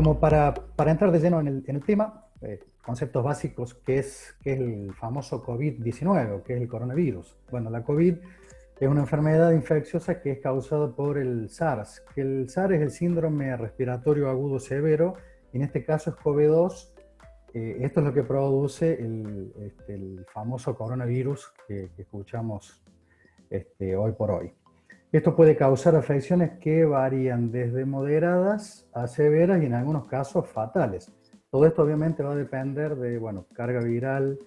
como para entrar de lleno en el tema, conceptos básicos, qué es el famoso COVID-19, qué es el coronavirus. Bueno, la COVID es una enfermedad infecciosa que es causada por el SARS, que el SARS es el síndrome respiratorio agudo severo, y en este caso es COVID-2. Esto es lo que produce el famoso coronavirus que escuchamos hoy por hoy. Esto puede causar afecciones que varían desde moderadas a severas y en algunos casos fatales. Todo esto obviamente va a depender de, bueno, carga viral,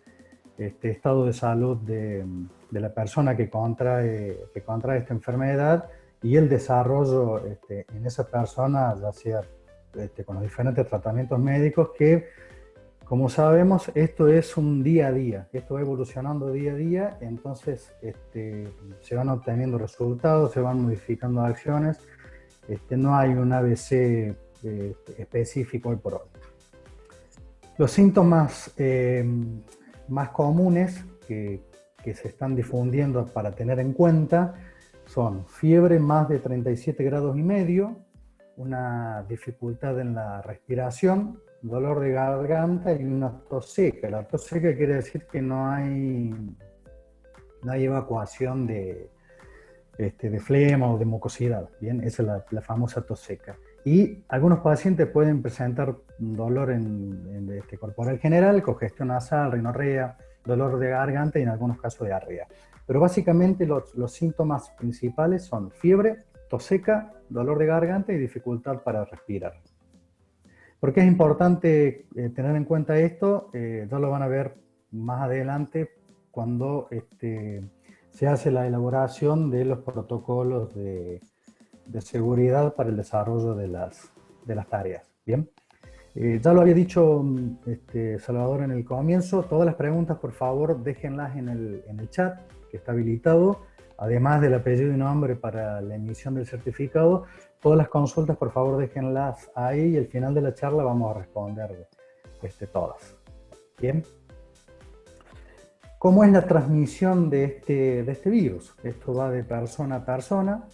estado de salud de la persona que contrae esta enfermedad y el desarrollo en esa persona, ya sea con los diferentes tratamientos médicos que, como sabemos, esto es un día a día, esto va evolucionando día a día, entonces se van obteniendo resultados, se van modificando acciones, no hay un ABC específico hoy por hoy. Los síntomas más comunes que se están difundiendo para tener en cuenta son fiebre más de 37 grados y medio, una dificultad en la respiración, dolor de garganta y una tos seca. La tos seca quiere decir que no hay evacuación de flema o de mucosidad, ¿bien? Esa es la famosa tos seca. Y algunos pacientes pueden presentar dolor corporal general, congestión nasal, rinorrea, dolor de garganta y en algunos casos diarrea. Pero básicamente los síntomas principales son fiebre, tos seca, dolor de garganta y dificultad para respirar. ¿Por qué es importante tener en cuenta esto? Ya lo van a ver más adelante cuando se hace la elaboración de los protocolos de seguridad para el desarrollo de las tareas. Bien, ya lo había dicho Salvador en el comienzo. Todas las preguntas, por favor, déjenlas en el chat que está habilitado, además del apellido y nombre para la emisión del certificado. Todas las consultas, por favor, déjenlas ahí y al final de la charla vamos a responder todas. Bien. ¿Cómo es la transmisión de este virus? Esto va de persona a persona,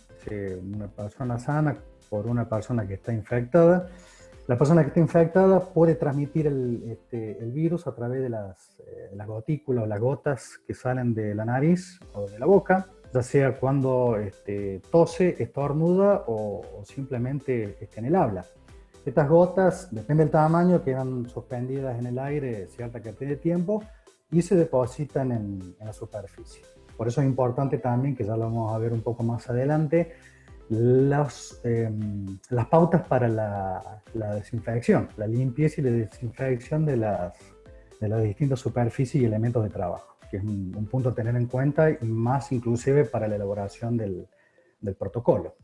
una persona sana por una persona que está infectada. La persona que está infectada puede transmitir el virus a través de las gotículas o las gotas que salen de la nariz o de la boca, ya sea cuando tose, estornuda o simplemente en el habla. Estas gotas, depende del tamaño, quedan suspendidas en el aire cierta cantidad de tiempo y se depositan en la superficie. Por eso es importante también, que ya lo vamos a ver un poco más adelante, las pautas para la desinfección, la limpieza y la desinfección de las distintas superficies y elementos de trabajo, que es un punto a tener en cuenta y más inclusive para la elaboración del protocolo.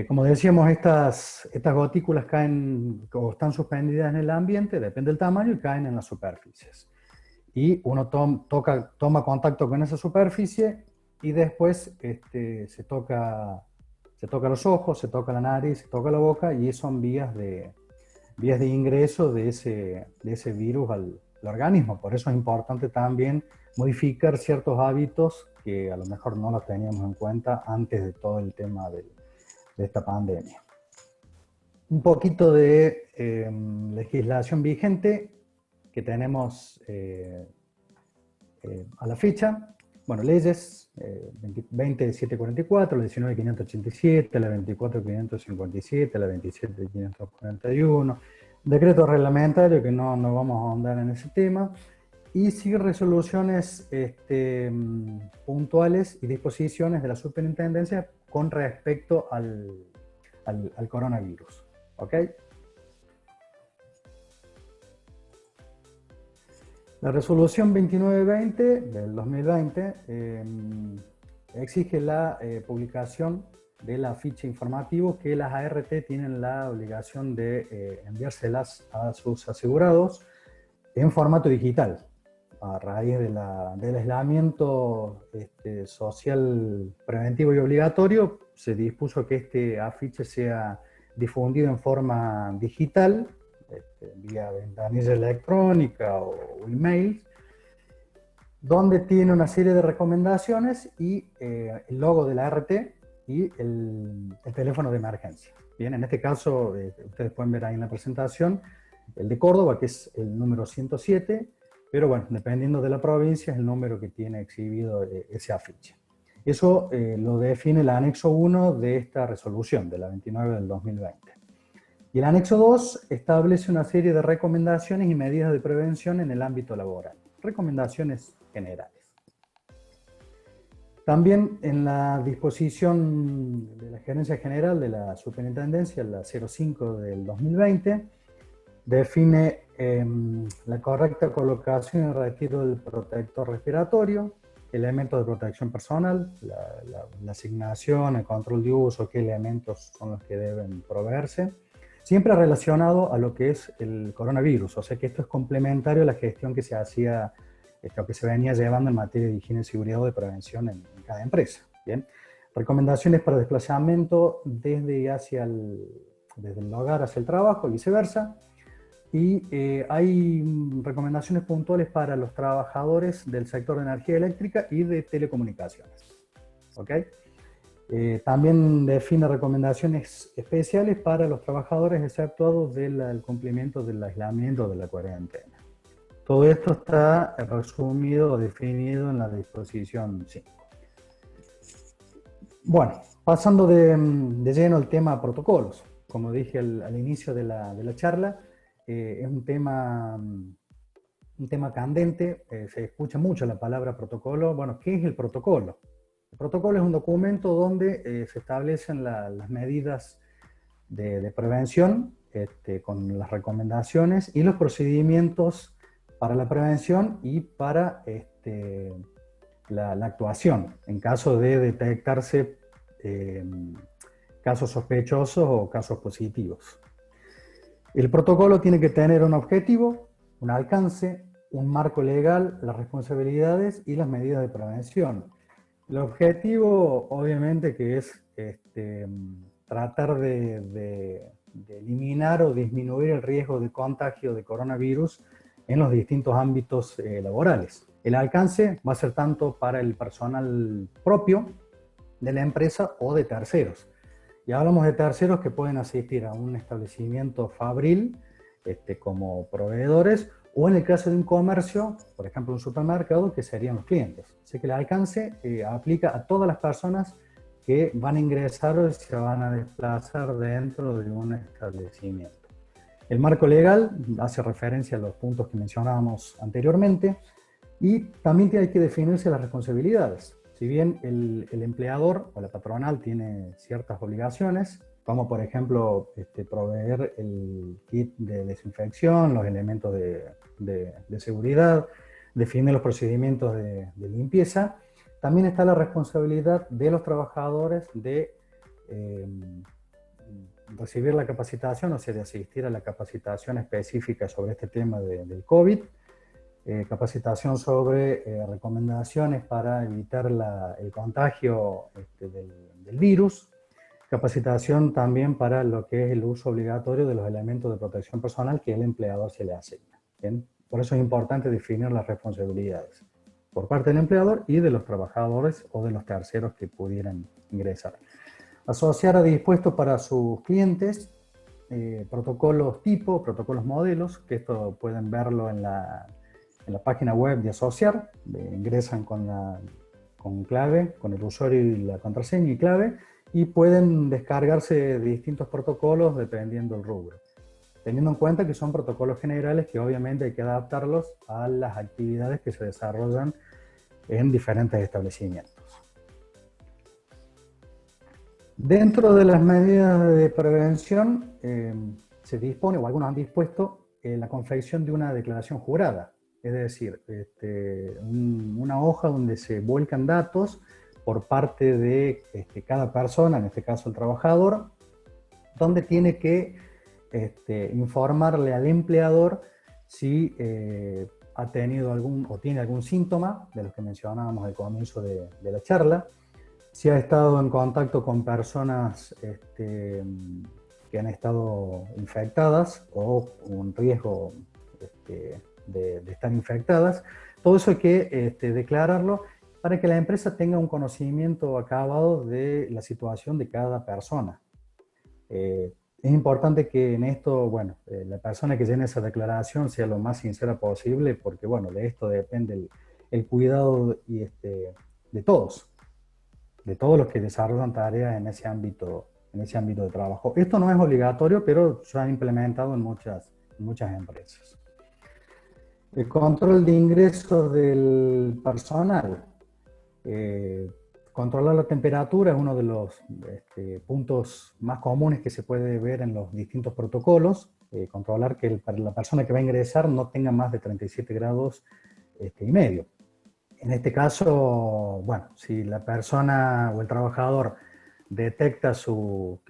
Como decíamos, estas gotículas caen o están suspendidas en el ambiente, depende del tamaño, y caen en las superficies. Y uno toma contacto con esa superficie y después se toca los ojos, se toca la nariz, se toca la boca, y son vías de ingreso de ese virus al organismo. Por eso es importante también modificar ciertos hábitos que a lo mejor no los teníamos en cuenta antes de todo el tema de esta pandemia. Un poquito de legislación vigente que tenemos a la fecha. Bueno, leyes, 20744, la 19587, la 24557, la 27541, decreto reglamentario que no vamos a ahondar en ese tema, y sí resoluciones puntuales y disposiciones de la superintendencia con respecto al coronavirus. ¿Ok? La resolución 2920 del 2020 exige la publicación del afiche informativo que las ART tienen la obligación de enviárselas a sus asegurados en formato digital. A raíz del aislamiento social preventivo y obligatorio, se dispuso que este afiche sea difundido en forma digital, vía ventanilla electrónica o email, donde tiene una serie de recomendaciones y el logo de la ART y el teléfono de emergencia. Bien, en este caso, ustedes pueden ver ahí en la presentación, el de Córdoba, que es el número 107, pero bueno, dependiendo de la provincia, es el número que tiene exhibido ese afiche. Eso lo define el anexo 1 de esta resolución, de la 29 del 2020. Y el anexo 2 establece una serie de recomendaciones y medidas de prevención en el ámbito laboral. Recomendaciones generales. También en la disposición de la Gerencia General de la Superintendencia, la 05 del 2020, define la correcta colocación y retiro del protector respiratorio, elementos de protección personal, la asignación, el control de uso, qué elementos son los que deben proveerse, siempre relacionado a lo que es el coronavirus, o sea que esto es complementario a la gestión que se hacía, que se venía llevando en materia de higiene, seguridad o de prevención en cada empresa. Bien, recomendaciones para desplazamiento desde el hogar hacia el trabajo y viceversa. Y hay recomendaciones puntuales para los trabajadores del sector de energía eléctrica y de telecomunicaciones. ¿Okay? También define recomendaciones especiales para los trabajadores exceptuados del cumplimiento del aislamiento de la cuarentena. Todo esto está resumido o definido en la disposición 5. Bueno, pasando de lleno al tema protocolos. Como dije al inicio de la charla, es un tema candente, se escucha mucho la palabra protocolo. Bueno, ¿qué es el protocolo? El protocolo es un documento donde se establecen las medidas de prevención con las recomendaciones y los procedimientos para la prevención y para la actuación en caso de detectarse casos sospechosos o casos positivos. El protocolo tiene que tener un objetivo, un alcance, un marco legal, las responsabilidades y las medidas de prevención. El objetivo, obviamente, que es tratar de eliminar o disminuir el riesgo de contagio de coronavirus en los distintos ámbitos laborales. El alcance va a ser tanto para el personal propio de la empresa o de terceros. Y hablamos de terceros que pueden asistir a un establecimiento fabril como proveedores, o en el caso de un comercio, por ejemplo un supermercado, que serían los clientes. Así que el alcance aplica a todas las personas que van a ingresar o se van a desplazar dentro de un establecimiento. El marco legal hace referencia a los puntos que mencionábamos anteriormente, y también hay que definirse las responsabilidades. Si bien el empleador o la patronal tiene ciertas obligaciones, como por ejemplo proveer el kit de desinfección, los elementos de seguridad, definir los procedimientos de limpieza, también está la responsabilidad de los trabajadores de recibir la capacitación, o sea, de asistir a la capacitación específica sobre este tema del COVID, capacitación sobre recomendaciones para evitar el contagio del virus, capacitación también para lo que es el uso obligatorio de los elementos de protección personal que el empleador se le asigna. ¿Bien? Por eso es importante definir las responsabilidades por parte del empleador y de los trabajadores o de los terceros que pudieran ingresar. Asociar a dispuesto para sus clientes protocolos tipo, protocolos modelos, que esto pueden verlo en la página web de Asociar. Ingresan con clave, con el usuario y la contraseña y clave, y pueden descargarse distintos protocolos dependiendo del rubro, teniendo en cuenta que son protocolos generales que obviamente hay que adaptarlos a las actividades que se desarrollan en diferentes establecimientos. Dentro de las medidas de prevención se dispone, o algunos han dispuesto, la confección de una declaración jurada, es decir, una hoja donde se vuelcan datos por parte de cada persona, en este caso el trabajador, donde tiene que informarle al empleador si ha tenido o tiene algún síntoma de los que mencionábamos al comienzo de la charla, si ha estado en contacto con personas que han estado infectadas o con riesgo de estar infectadas. Todo eso hay que declararlo, para que la empresa tenga un conocimiento acabado de la situación de cada persona. Es importante que en esto, bueno, la persona que llene esa declaración sea lo más sincera posible, porque, bueno, de esto depende el cuidado y de todos los que desarrollan tareas en ese ámbito de trabajo. Esto no es obligatorio, pero se ha implementado en muchas empresas. El control de ingresos del personal. Eh, Controlar la temperatura es uno de los puntos más comunes que se puede ver en los distintos protocolos. Controlar que la persona que va a ingresar no tenga más de 37 grados y medio. En este caso, bueno, si la persona o el trabajador detecta su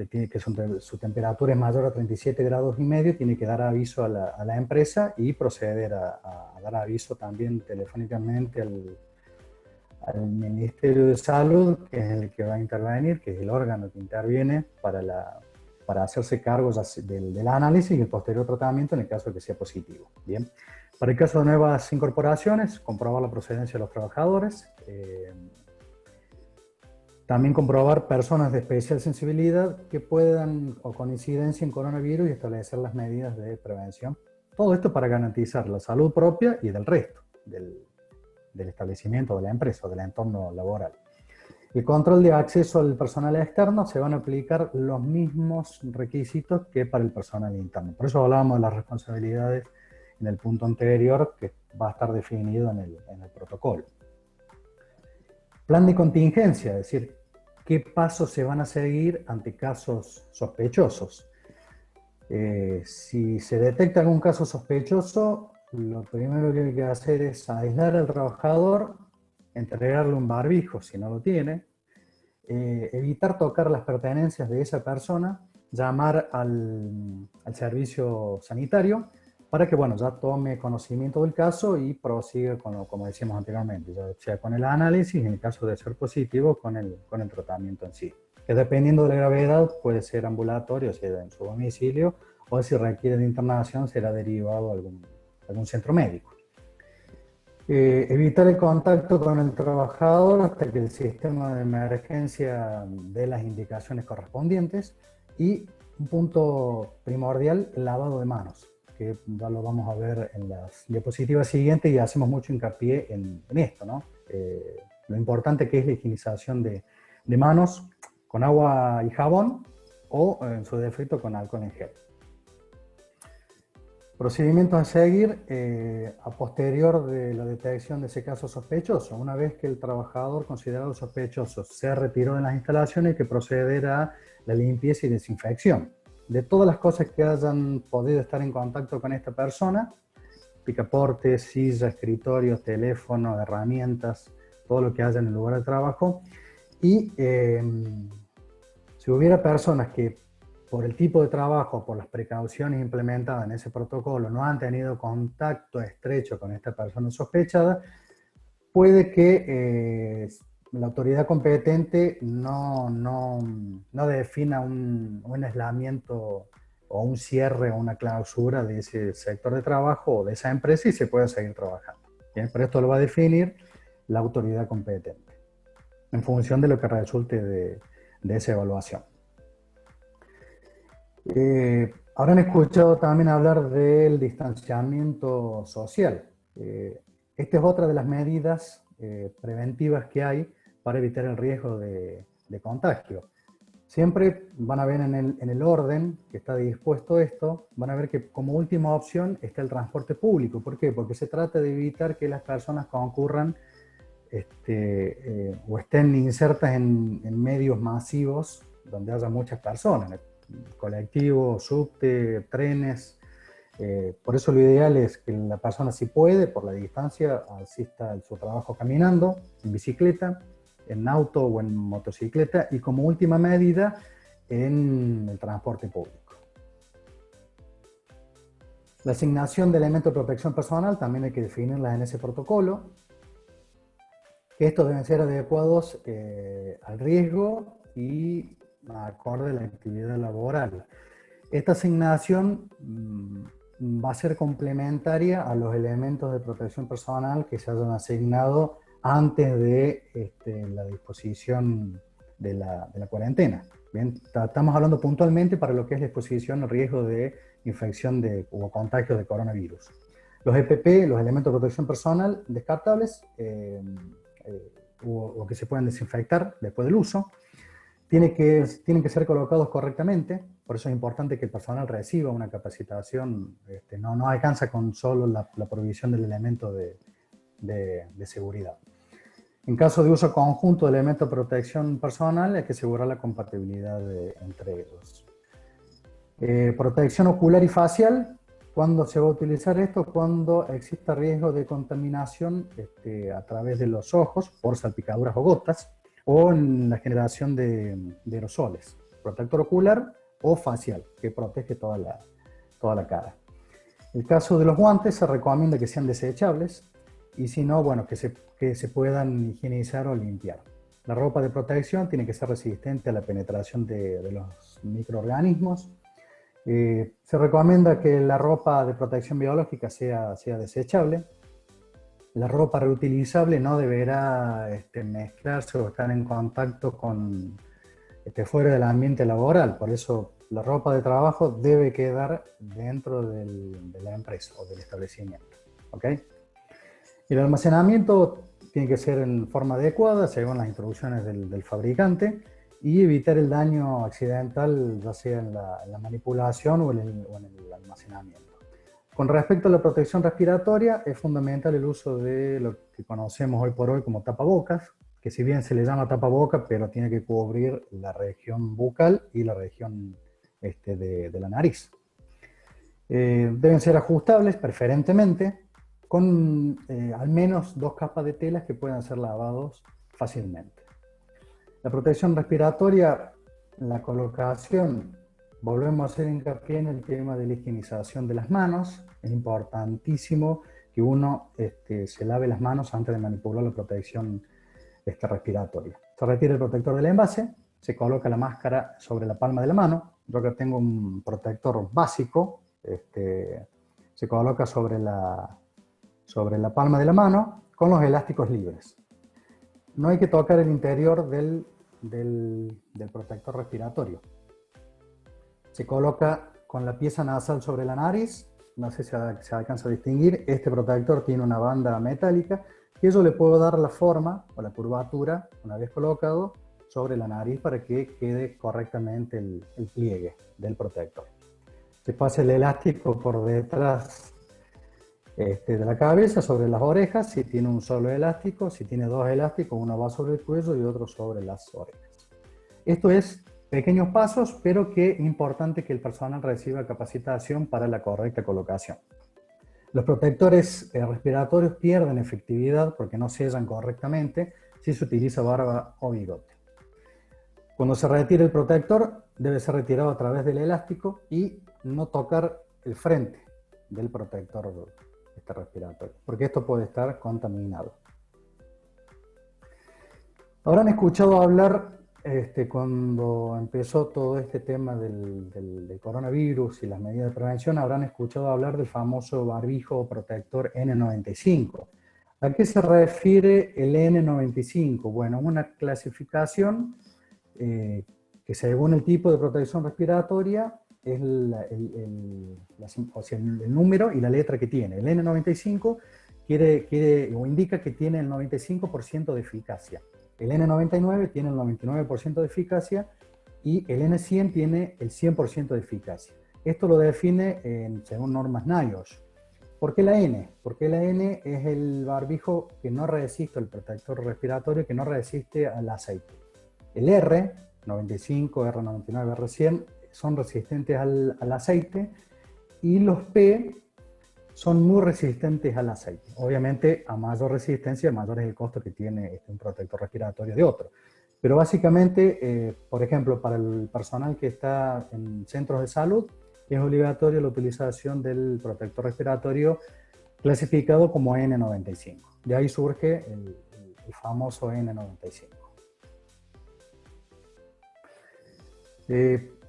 temperatura es mayor a 37 grados y medio, tiene que dar aviso a la empresa y proceder a dar aviso también telefónicamente al Ministerio de Salud, que es el que va a intervenir, que es el órgano que interviene para hacerse cargo del análisis y el posterior tratamiento en el caso de que sea positivo. Bien. Para el caso de nuevas incorporaciones, comprobar la procedencia de los trabajadores. También comprobar personas de especial sensibilidad que puedan o con incidencia en coronavirus y establecer las medidas de prevención. Todo esto para garantizar la salud propia y del resto, del establecimiento, de la empresa o del entorno laboral. El control de acceso al personal externo se van a aplicar los mismos requisitos que para el personal interno. Por eso hablábamos de las responsabilidades en el punto anterior, que va a estar definido en el protocolo. Plan de contingencia, es decir, qué pasos se van a seguir ante casos sospechosos. Si se detecta algún caso sospechoso, lo primero que hay que hacer es aislar al trabajador, entregarle un barbijo si no lo tiene, evitar tocar las pertenencias de esa persona, llamar al servicio sanitario para que, bueno, ya tome conocimiento del caso y prosiga con como decíamos anteriormente, ya sea con el análisis, en el caso de ser positivo, con el tratamiento en sí. Que dependiendo de la gravedad puede ser ambulatorio, sea en su domicilio, o si requiere de internación será derivado a algún centro médico. Evitar el contacto con el trabajador hasta que el sistema de emergencia dé las indicaciones correspondientes. Y un punto primordial, el lavado de manos, que ya lo vamos a ver en las diapositivas siguientes y hacemos mucho hincapié en esto, ¿no? Lo importante que es la higienización de manos con agua y jabón o en su defecto con alcohol en gel. Procedimientos a seguir a posterior de la detección de ese caso sospechoso. Una vez que el trabajador considerado sospechoso se retiró de las instalaciones, hay que proceder a la limpieza y desinfección de todas las cosas que hayan podido estar en contacto con esta persona: picaportes, silla, escritorio, teléfono, herramientas, todo lo que haya en el lugar de trabajo. Y si hubiera personas que por el tipo de trabajo, por las precauciones implementadas en ese protocolo, no han tenido contacto estrecho con esta persona sospechada, puede que la autoridad competente no defina un aislamiento o un cierre o una clausura de ese sector de trabajo o de esa empresa y se puede seguir trabajando. Bien, pero esto lo va a definir la autoridad competente en función de lo que resulte de esa evaluación. Habrán escuchado también hablar del distanciamiento social. Esta es otra de las medidas preventivas que hay para evitar el riesgo de contagio. Siempre van a ver en el orden que está dispuesto esto, van a ver que como última opción está el transporte público. ¿Por qué? Porque se trata de evitar que las personas concurran o estén insertas en medios masivos donde haya muchas personas, colectivos, subte, trenes. Por eso lo ideal es que la persona, si puede, por la distancia, asista a su trabajo caminando, en bicicleta, en auto o en motocicleta, y como última medida en el transporte público. La asignación de elementos de protección personal también hay que definirla en ese protocolo, que estos deben ser adecuados al riesgo y acorde a la actividad laboral. Esta asignación va a ser complementaria a los elementos de protección personal que se hayan asignado antes de la disposición de la cuarentena. Bien, estamos hablando puntualmente para lo que es la exposición al riesgo de infección o contagio de coronavirus. Los EPP, los elementos de protección personal descartables o que se pueden desinfectar después del uso, tienen que ser colocados correctamente. Por eso es importante que el personal reciba una capacitación. No alcanza con solo la provisión del elemento de seguridad. En caso de uso conjunto de elementos de protección personal, hay que asegurar la compatibilidad entre ellos. Protección ocular y facial. ¿Cuándo se va a utilizar esto? Cuando exista riesgo de contaminación a través de los ojos por salpicaduras o gotas, o en la generación de aerosoles. Protector ocular o facial, que protege toda la cara. En el caso de los guantes, se recomienda que sean desechables, y si no, bueno, que se puedan higienizar o limpiar. La ropa de protección tiene que ser resistente a la penetración de los microorganismos. Se recomienda que la ropa de protección biológica sea desechable. La ropa reutilizable no deberá mezclarse o estar en contacto con fuera del ambiente laboral. Por eso la ropa de trabajo debe quedar dentro de la empresa o del establecimiento. ¿Okay? El almacenamiento tiene que ser en forma adecuada, según las instrucciones del fabricante, y evitar el daño accidental, ya sea en la manipulación o en el almacenamiento. Con respecto a la protección respiratoria, es fundamental el uso de lo que conocemos hoy por hoy como tapabocas, que si bien se le llama tapabocas, pero tiene que cubrir la región bucal y la región de la nariz. Deben ser ajustables, preferentemente, con al menos 2 capas de telas que puedan ser lavados fácilmente. La protección respiratoria, la colocación, volvemos a hacer hincapié en el tema de la higienización de las manos. Es importantísimo que uno se lave las manos antes de manipular la protección respiratoria. Se retira el protector del envase, se coloca la máscara sobre la palma de la mano. Yo acá tengo un protector básico, se coloca sobre la palma de la mano con los elásticos libres. No hay que tocar el interior del protector respiratorio. Se coloca con la pieza nasal sobre la nariz. No sé si se alcanza a distinguir. Este protector tiene una banda metálica y eso le puede dar la forma o la curvatura, una vez colocado, sobre la nariz para que quede correctamente el pliegue del protector. Se pasa el elástico por detrás de la cabeza, sobre las orejas, si tiene un solo elástico. Si tiene 2 elásticos, uno va sobre el cuello y otro sobre las orejas. Esto es pequeños pasos, pero que es importante que el personal reciba capacitación para la correcta colocación. Los protectores respiratorios pierden efectividad porque no sellan correctamente si se utiliza barba o bigote. Cuando se retira el protector, debe ser retirado a través del elástico y no tocar el frente del protector respiratorio, porque esto puede estar contaminado. Habrán escuchado hablar, cuando empezó todo este tema del coronavirus y las medidas de prevención, habrán escuchado hablar del famoso barbijo protector N95. ¿A qué se refiere el N95? Bueno, es una clasificación que según el tipo de protección respiratoria es el número y la letra que tiene. El N95 quiere o indica que tiene el 95% de eficacia. El N99 tiene el 99% de eficacia y el N100 tiene el 100% de eficacia. Esto lo define según normas NIOSH. ¿Por qué la N? Porque la N es el barbijo que no resiste, el protector respiratorio que no resiste al aceite. El R, 95, R99, R100 son resistentes al aceite, y los P son muy resistentes al aceite. Obviamente, a mayor resistencia, mayor es el costo que tiene un protector respiratorio de otro. Pero básicamente, por ejemplo, para el personal que está en centros de salud, es obligatoria la utilización del protector respiratorio clasificado como N95. De ahí surge el famoso N95.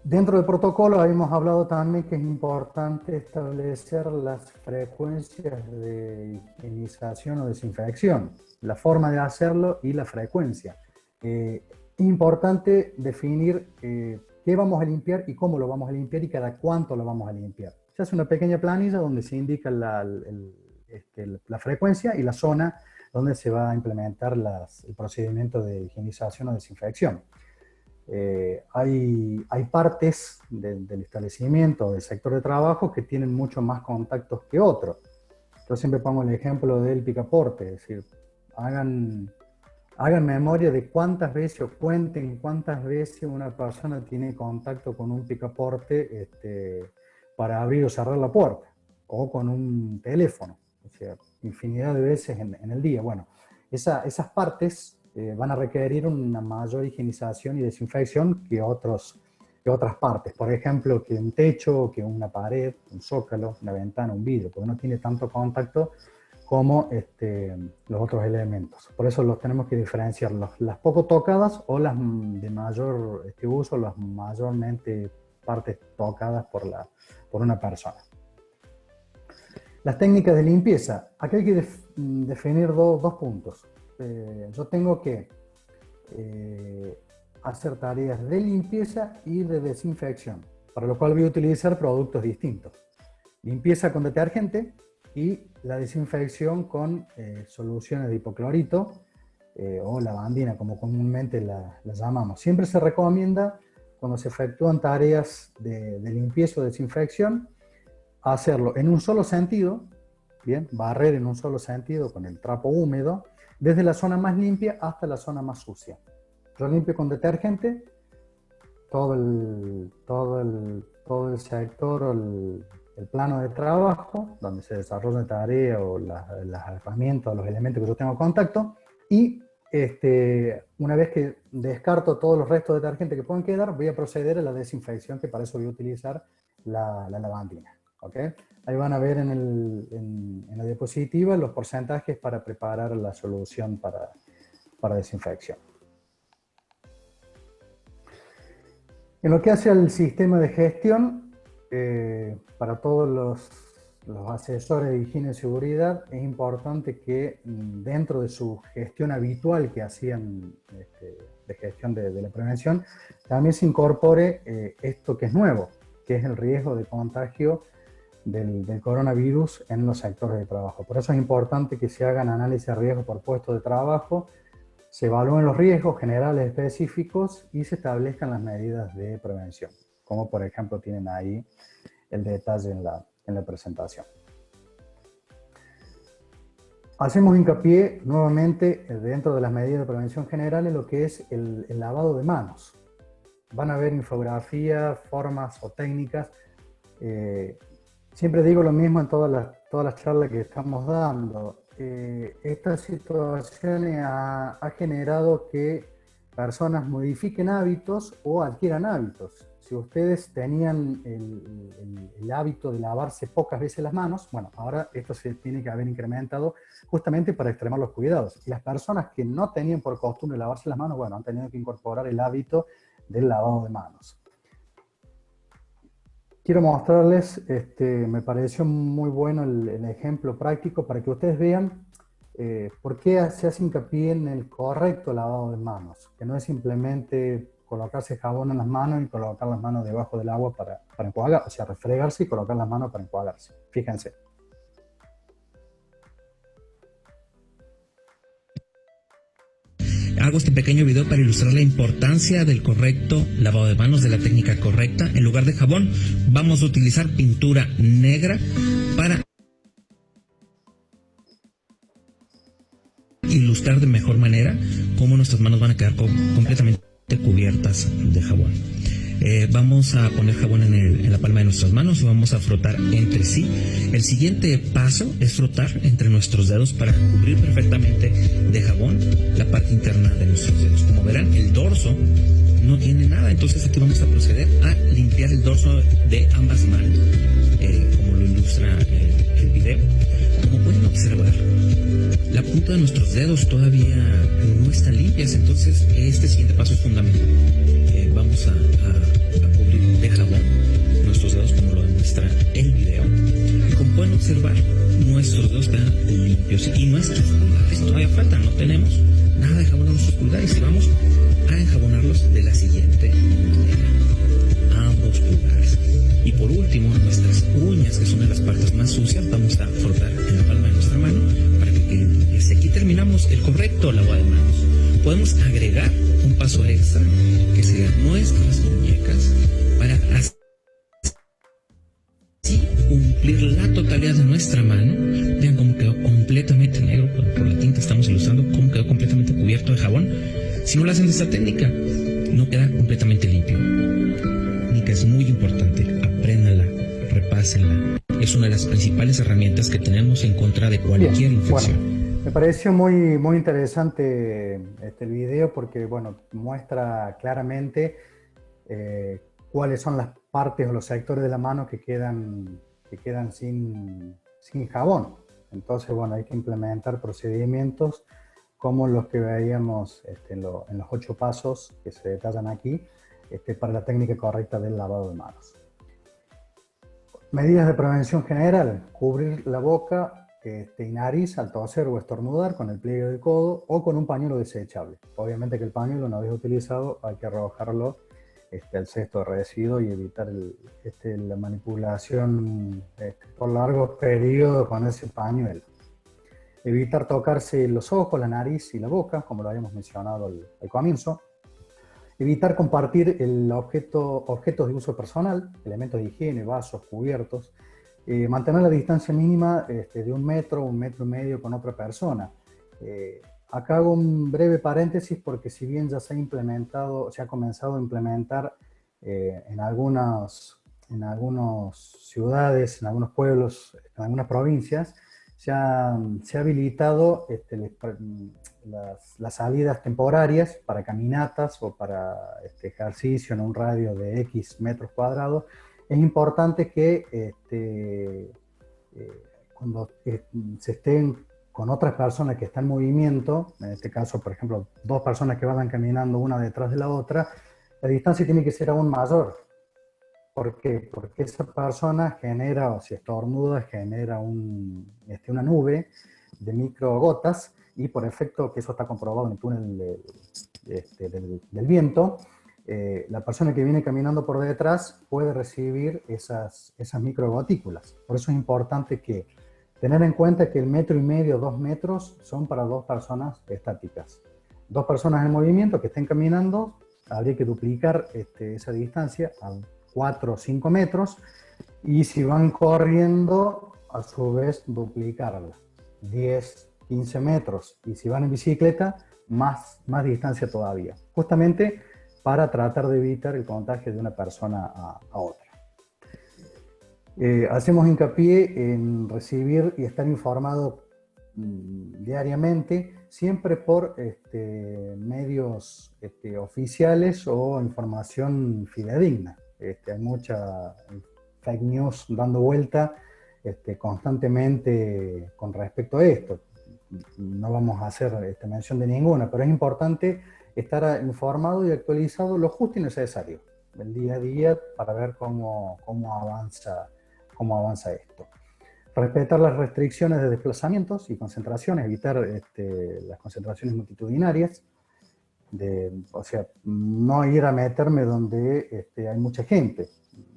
Dentro del protocolo habíamos hablado también que es importante establecer las frecuencias de higienización o desinfección, la forma de hacerlo y la frecuencia. Es importante definir qué vamos a limpiar y cómo lo vamos a limpiar y cada cuánto lo vamos a limpiar. Se hace una pequeña planilla donde se indica la frecuencia y la zona donde se va a implementar el procedimiento de higienización o desinfección. Hay partes del establecimiento, del sector de trabajo, que tienen mucho más contactos que otros. Yo siempre pongo el ejemplo del picaporte, es decir, hagan memoria de cuántas veces o cuenten cuántas veces una persona tiene contacto con un picaporte para abrir o cerrar la puerta, o con un teléfono, o sea, infinidad de veces en el día. Bueno, esas partes van a requerir una mayor higienización y desinfección que otras partes. Por ejemplo, que un techo, que una pared, un zócalo, una ventana, un vidrio, porque no tiene tanto contacto como los otros elementos. Por eso los tenemos que diferenciar, las poco tocadas o las de mayor uso, las mayormente partes tocadas por una persona. Las técnicas de limpieza. Aquí hay que definir dos puntos. Yo tengo que hacer tareas de limpieza y de desinfección, para lo cual voy a utilizar productos distintos. Limpieza con detergente y la desinfección con soluciones de hipoclorito o lavandina, como comúnmente la llamamos. Siempre se recomienda, cuando se efectúan tareas de limpieza o desinfección, hacerlo en un solo sentido, bien, barrer en un solo sentido con el trapo húmedo, desde la zona más limpia hasta la zona más sucia. Yo limpio con detergente todo el sector o el plano de trabajo, donde se desarrolla la tarea o las herramientas o los elementos que yo tengo contacto, y una vez que descarto todos los restos de detergente que pueden quedar, voy a proceder a la desinfección, que para eso voy a utilizar la lavandina. ¿Okay? Ahí van a ver en la diapositiva los porcentajes para preparar la solución para desinfección. En lo que hace al sistema de gestión, para todos los asesores de higiene y seguridad, es importante que dentro de su gestión habitual que hacían de gestión de la prevención, también se incorpore esto que es nuevo, que es el riesgo de contagio del coronavirus en los sectores de trabajo. Por eso es importante que se hagan análisis de riesgo por puesto de trabajo, se evalúen los riesgos generales específicos y se establezcan las medidas de prevención, como por ejemplo tienen ahí el detalle en la presentación. Hacemos hincapié nuevamente dentro de las medidas de prevención general en lo que es el lavado de manos. Van a ver infografías, formas o técnicas. Siempre digo lo mismo en todas las charlas que estamos dando. Esta situación ha generado que personas modifiquen hábitos o adquieran hábitos. Si ustedes tenían el hábito de lavarse pocas veces las manos, bueno, ahora esto se tiene que haber incrementado justamente para extremar los cuidados. Y las personas que no tenían por costumbre lavarse las manos, bueno, han tenido que incorporar el hábito del lavado de manos. Quiero mostrarles, me pareció muy bueno el ejemplo práctico para que ustedes vean por qué se hace hincapié en el correcto lavado de manos, que no es simplemente colocarse jabón en las manos y colocar las manos debajo del agua para enjuagar, o sea, refregarse y colocar las manos para enjuagarse. Fíjense. Hago este pequeño video para ilustrar la importancia del correcto lavado de manos, de la técnica correcta. En lugar de jabón, vamos a utilizar pintura negra para ilustrar de mejor manera cómo nuestras manos van a quedar completamente cubiertas de jabón. Vamos a poner jabón en la palma de nuestras manos y vamos a frotar entre sí. El siguiente paso es frotar entre nuestros dedos para cubrir perfectamente de jabón la parte interna de nuestros dedos. Como verán, el dorso no tiene nada, entonces aquí vamos a proceder a limpiar el dorso de ambas manos, como lo ilustra el video. Como pueden observar, la punta de nuestros dedos todavía no están limpias, entonces este siguiente paso es fundamental. Vamos a cubrir muestra el video. Y como pueden observar, nuestros dedos quedan limpios y nuestros pulgares todavía faltan, no tenemos nada de jabón en nuestros pulgares y vamos a enjabonarlos de la siguiente manera. Ambos pulgares. Y por último, nuestras uñas, que son de las partes más sucias, vamos a frotar en la palma de nuestra mano para que queden limpias. Y aquí terminamos el correcto lavado de manos. Podemos agregar un paso extra, que serían nuestras muñecas, para así cumplir la totalidad de nuestra mano. Vean cómo quedó completamente negro por la tinta, estamos ilustrando cómo quedó completamente cubierto de jabón. Si no lo hacen de esta técnica, no queda completamente limpio. Técnica es muy importante, apréndanla, repásenla. Es una de las principales herramientas que tenemos en contra de cualquier infección. Bueno, me pareció muy interesante este video porque, bueno, muestra claramente cuáles son las partes o los sectores de la mano que quedan sin jabón. Entonces, bueno, hay que implementar procedimientos como los que veíamos en los 8 pasos que se detallan aquí para la técnica correcta del lavado de manos. Medidas de prevención general: cubrir la boca y nariz al toser o estornudar con el pliegue del codo o con un pañuelo desechable. Obviamente que el pañuelo, una vez utilizado, hay que arrojarlo al cesto de residuos y evitar la manipulación por largos periodos con ese pañuelo. Evitar tocarse los ojos, la nariz y la boca, como lo habíamos mencionado al comienzo. Evitar compartir objetos de uso personal, elementos de higiene, vasos, cubiertos. Mantener la distancia mínima de 1 metro, 1,5 metros con otra persona. Acá hago un breve paréntesis porque si bien ya se ha comenzado a implementar en algunas ciudades, en algunos pueblos, en algunas provincias, se ha habilitado las salidas temporarias para caminatas o para ejercicio en un radio de X metros cuadrados. Es importante que cuando se estén con otras personas que están en movimiento, en este caso, por ejemplo, 2 personas que van caminando una detrás de la otra, la distancia tiene que ser aún mayor. ¿Por qué? Porque esa persona genera, o si estornuda, genera una nube de microgotas y por efecto, que eso está comprobado en el túnel del viento, la persona que viene caminando por detrás puede recibir esas microgotículas. Por eso es importante tener en cuenta que el 1,5 metros, 2 metros son para 2 personas estáticas. 2 personas en movimiento que estén caminando, habría que duplicar esa distancia a 4 o 5 metros, y si van corriendo, a su vez duplicarla, 10, 15 metros, y si van en bicicleta, más distancia todavía, justamente para tratar de evitar el contagio de una persona a otra. Hacemos hincapié en recibir y estar informado diariamente, siempre por medios oficiales o información fidedigna. Hay mucha fake news dando vuelta constantemente con respecto a esto. No vamos a hacer mención de ninguna, pero es importante estar informado y actualizado lo justo y necesario el día a día para ver cómo avanza esto. Respetar las restricciones de desplazamientos y concentraciones, evitar las concentraciones multitudinarias, o sea, no ir a meterme donde hay mucha gente.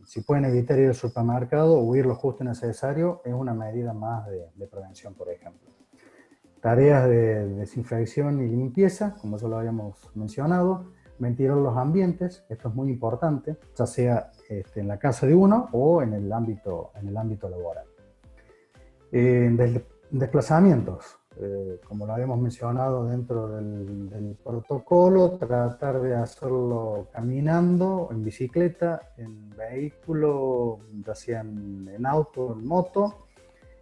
Si pueden evitar ir al supermercado o ir lo justo y necesario, es una medida más de prevención, por ejemplo. Tareas de desinfección y limpieza, como ya lo habíamos mencionado. Ventilar los ambientes, esto es muy importante, ya sea en la casa de uno o en el ámbito laboral. Desplazamientos, como lo habíamos mencionado dentro del protocolo, tratar de hacerlo caminando, en bicicleta, en vehículo, ya sea en auto, en moto,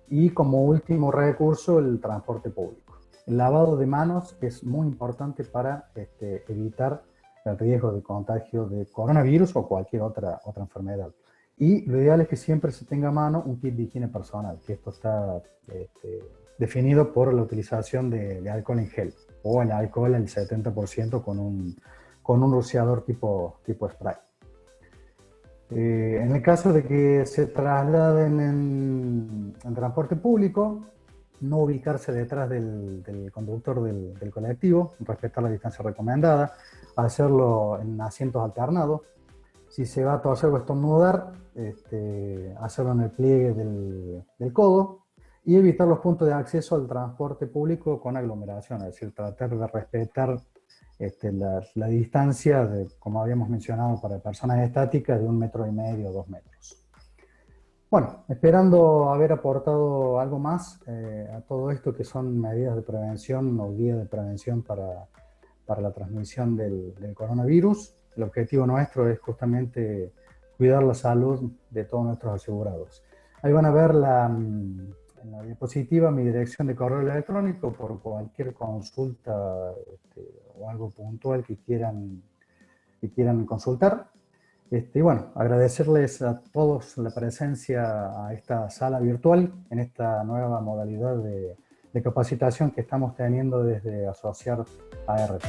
y como último recurso el transporte público. El lavado de manos es muy importante para evitar el riesgo de contagio de coronavirus o cualquier otra enfermedad. Y lo ideal es que siempre se tenga a mano un kit de higiene personal, que esto está definido por la utilización de alcohol en gel o el alcohol al 70% con un rociador tipo spray. En el caso de que se trasladen en transporte público, no ubicarse detrás del conductor del colectivo, respetar la distancia recomendada, hacerlo en asientos alternados. Si se va a toser o estornudar, hacerlo en el pliegue del codo y evitar los puntos de acceso al transporte público con aglomeración, es decir, tratar de respetar la distancia, como habíamos mencionado, para personas estáticas de 1,5 metros, 2 metros. Bueno, esperando haber aportado algo más a todo esto que son medidas de prevención o guías de prevención para la transmisión del coronavirus. El objetivo nuestro es justamente cuidar la salud de todos nuestros asegurados. Ahí van a ver en la diapositiva mi dirección de correo electrónico por cualquier consulta o algo puntual que quieran consultar. Y bueno, agradecerles a todos la presencia a esta sala virtual en esta nueva modalidad de capacitación que estamos teniendo desde Asociar ART.